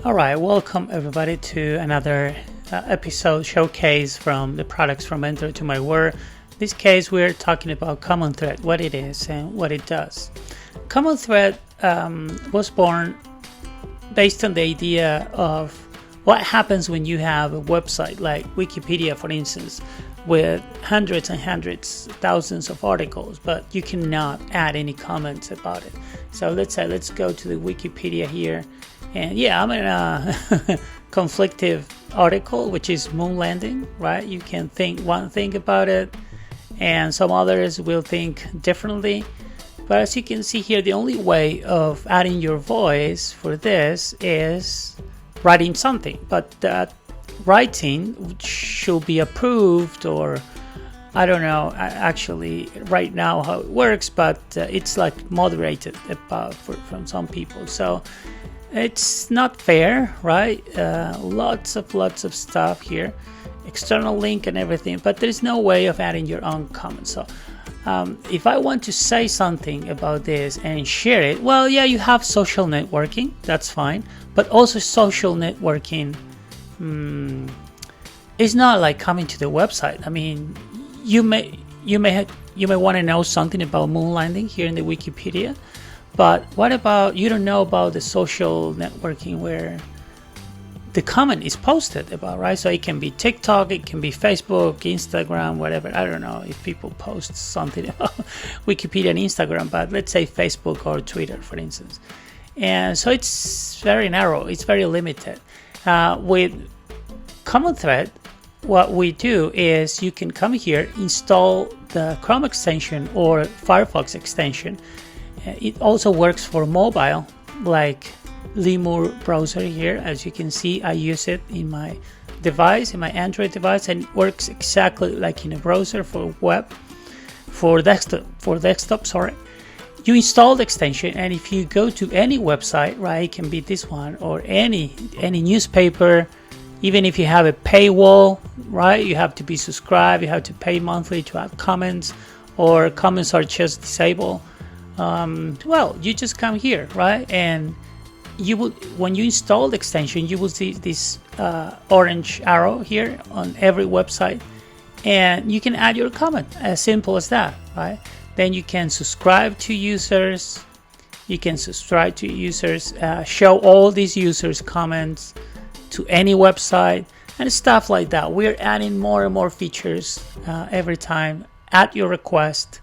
All right, welcome everybody to another episode showcase from the products from Enter to My Word. In this case, we're talking about CommonThread, what it is and what it does. CommonThread was born based on the idea of what happens when you have a website like Wikipedia, for instance, with hundreds and hundreds, thousands of articles, but you cannot add any comments about it. So let's go to the Wikipedia here. And yeah, I'm in a conflictive article, which is moon landing, right? You can think one thing about it, and some others will think differently. But as you can see here, the only way of adding your voice for this is writing something. But that writing should be approved, or I don't know actually right now how it works, but it's like moderated from some people. So it's not fair, right? Lots of stuff here, external link and everything, but there's no way of adding your own comments. So if I want to say something about this and share it, well, yeah, you have social networking, that's fine, but also social networking is not like coming to the website. I mean, you may want to know something about moon landing here in the Wikipedia. But what about, you don't know about the social networking where the comment is posted about, right? So it can be TikTok, it can be Facebook, Instagram, whatever. I don't know if people post something about Wikipedia and Instagram, but let's say Facebook or Twitter, for instance. And so it's very narrow, it's very limited. With CommonThread, what we do is you can come here, install the Chrome extension or Firefox extension. It also works for mobile, like Lemur browser here. As you can see, I use it in my device, in my Android device, and it works exactly like in a browser for web, for desktop. Sorry. You install the extension, and if you go to any website, right, it can be this one or any newspaper. Even if you have a paywall, right, you have to be subscribed, you have to pay monthly to have comments, or comments are just disabled. Well, you just come here, right? And you will, when you install the extension, you will see this orange arrow here on every website, and you can add your comment, as simple as that, right? Then you can subscribe to users. You can subscribe to users, show all these users' comments to any website and stuff like that. We're adding more and more features every time at your request.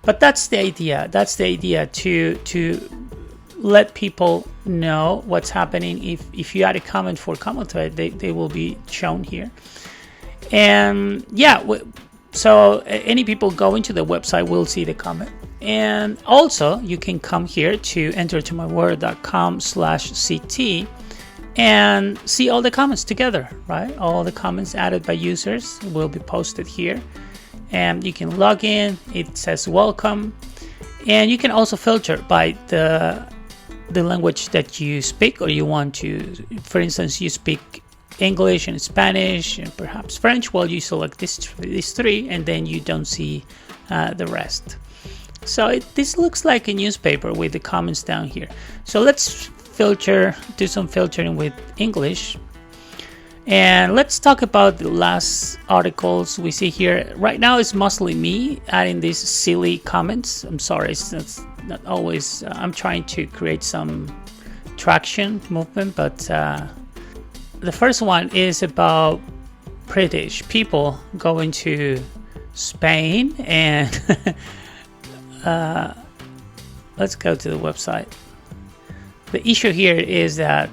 But that's the idea. That's the idea, to let people know what's happening. If you add a comment for CommonThread, they will be shown here. And yeah, so any people going to the website will see the comment. And also, you can come here to entertomyword.com/ct and see all the comments together, right? All the comments added by users will be posted here. And you can log in, it says welcome, and you can also filter by the language that you speak, or you want to, for instance, you speak English and Spanish and perhaps French. Well, you select these three, and then you don't see the rest. So this looks like a newspaper with the comments down here. So let's do some filtering with English. And let's talk about the last articles we see here. Right now it's mostly me adding these silly comments. I'm sorry, it's not always. I'm trying to create some traction movement, but the first one is about British people going to Spain, and let's go to the website. The issue here is that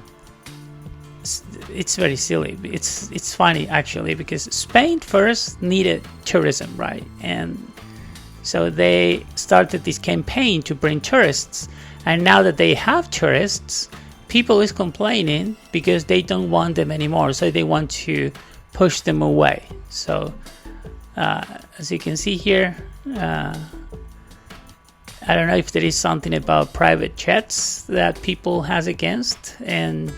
it's very silly. It's funny actually, because Spain first needed tourism, right? And so they started this campaign to bring tourists. And now that they have tourists, people is complaining because they don't want them anymore. So they want to push them away. So as you can see here, I don't know if there is something about private jets that people has against, and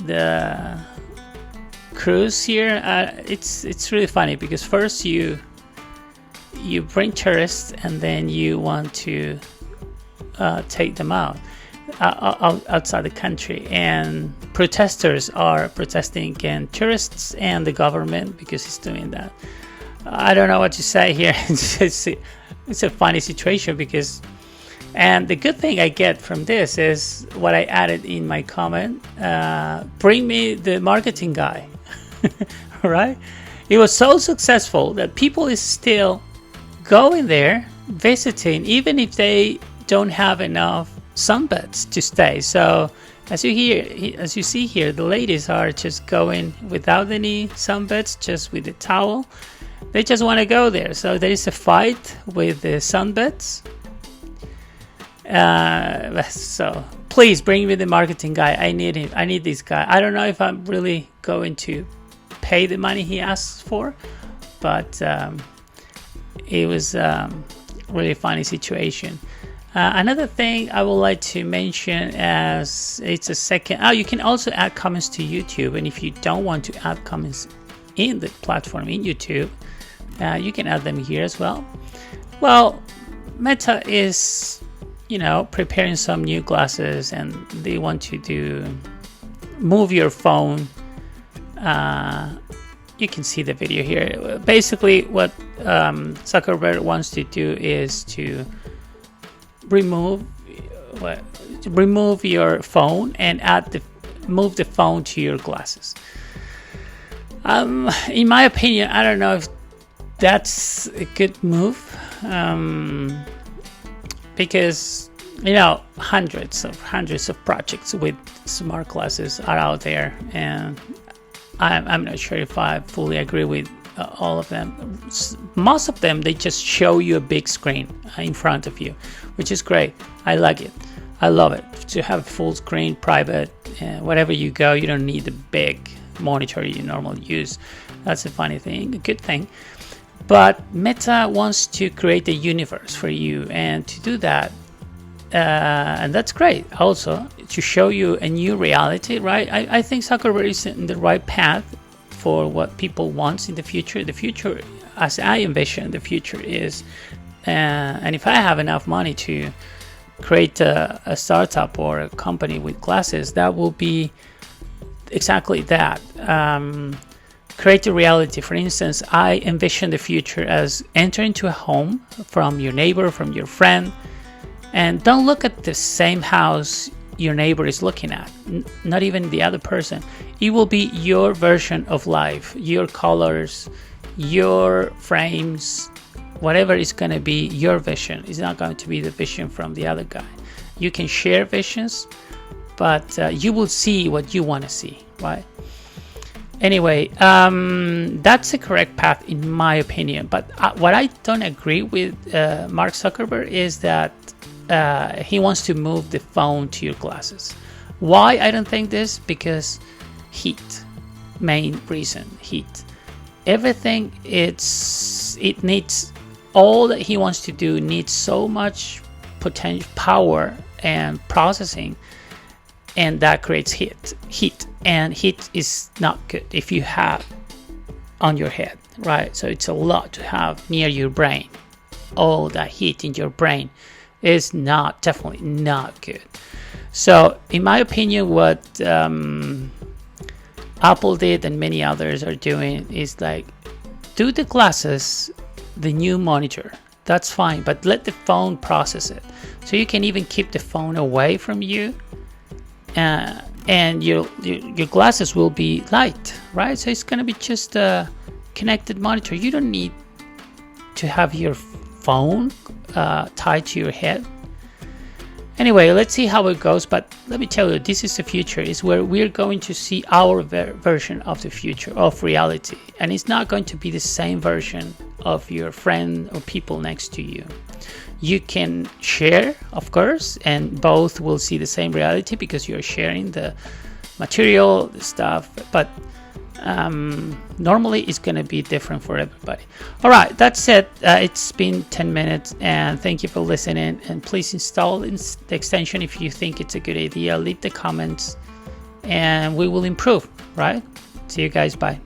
the cruise here. It's really funny because first you bring tourists and then you want to take them out. outside the country, and protesters are protesting against tourists and the government because he's doing that. I don't know what to say here. It's a funny situation because, and the good thing I get from this is what I added in my comment. Bring me the marketing guy, right? It was so successful that people is still going there, visiting, even if they don't have enough sunbeds to stay. So as you see here, the ladies are just going without any sunbeds, just with a towel. They just want to go there. So there is a fight with the sunbeds. So please bring me the marketing guy. I need him. I need this guy. I don't know if I'm really going to pay the money he asks for, but it was really funny situation. Another thing I would like to mention, as it's a second, you can also add comments to YouTube, and if you don't want to add comments in the platform in YouTube, you can add them here as well. Well, Meta is, preparing some new glasses, and they want to move your phone. You can see the video here. Basically, what Zuckerberg wants to do is to remove your phone and move the phone to your glasses. In my opinion, I don't know if that's a good move, because hundreds of projects with smart glasses are out there, and I'm not sure if I fully agree with all of them. Most of them, they just show you a big screen in front of you, which is great. I like it. I love it. To have full screen, private, wherever you go, you don't need the big monitor you normally use. That's a funny thing, a good thing. But Meta wants to create a universe for you, and to do that, and that's great. Also, to show you a new reality, right? I think Zuckerberg is in the right path for what people want in the future. The future, as I envision, the future is, and if I have enough money to create a startup or a company with glasses, that will be exactly that. Create a reality. For instance, I envision the future as enter into a home from your neighbor, from your friend, and don't look at the same house your neighbor is looking at, not even the other person. It will be your version of life, your colors, your frames, whatever is going to be your vision. It's not going to be the vision from the other guy. You can share visions, but you will see what you want to see, right? Anyway, that's the correct path in my opinion. But what I don't agree with Mark Zuckerberg is that he wants to move the phone to your glasses. Why I don't think this? Because heat. Main reason, heat. Everything it needs, all that he wants to do needs so much potential power and processing, and that creates heat, and heat is not good if you have on your head, right? So it's a lot to have near your brain. All that heat in your brain is definitely not good. So in my opinion, what Apple did and many others are doing is like, do the glasses the new monitor. That's fine, but let the phone process it. So you can even keep the phone away from you, and your glasses will be light, right? So it's gonna be just a connected monitor. You don't need to have your phone tied to your head. Anyway, let's see how it goes. But let me tell you, this is the future. Is where we're going to see our version of the future of reality, and it's not going to be the same version of your friend or people next to you. You can share, of course, and both will see the same reality because you're sharing the material, the stuff, but normally it's going to be different for everybody. All right, that's it. It's been 10 minutes, and thank you for listening, and please install the extension if you think it's a good idea. Leave the comments and we will improve, right? See you guys. Bye.